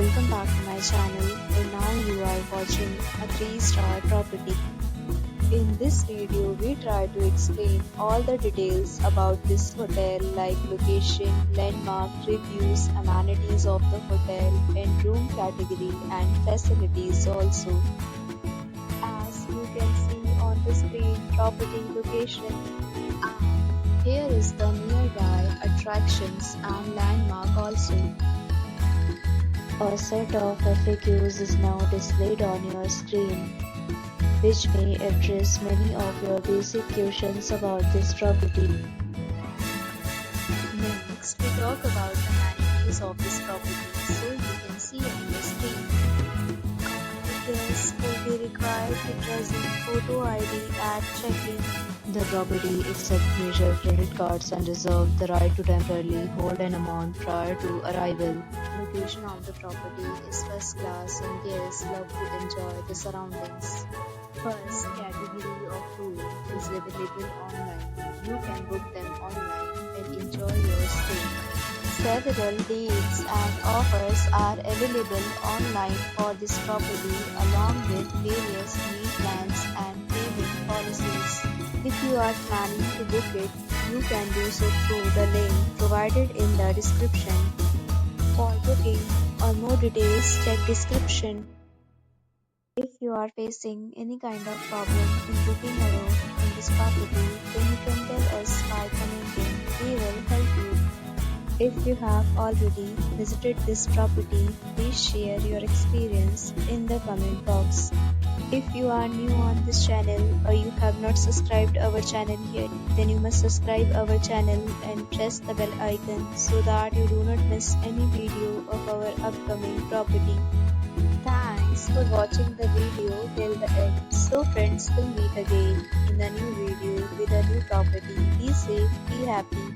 welcome back to my channel, and now you are watching a 3-star property. In this video we try to explain all the details about this hotel like location, landmark, reviews, amenities of the hotel and room category and facilities also. As you can see on the screen, property location. And here is the nearby attractions and landmark also. A set of FAQs is now displayed on your screen, which may address many of your basic questions about this property. Next, we talk about the amenities of this property, so you can see on the screen. Guests will be required to present photo ID at check-in. The property accepts major credit cards and reserves the right to temporarily hold an amount prior to arrival. Location of the property is first class and guests love to enjoy the surroundings. First category of room is available online. You can book them online and enjoy your stay. Several deals and offers are available online for this property along with various meal plans and payment policies. If you are planning to book it, you can do so through the link provided in the description. For booking or more details, check description. If you are facing any kind of problem in booking a room in this property, then you can tell us by commenting. We will help you. If you have already visited this property, please share your experience in the comment box. If you are new on this channel or you have not subscribed our channel yet, then you must subscribe our channel and press the bell icon so that you do not miss any video of our upcoming property. Thanks for watching the video till the end. So friends, we'll meet again in a new video with a new property. Be safe, be happy.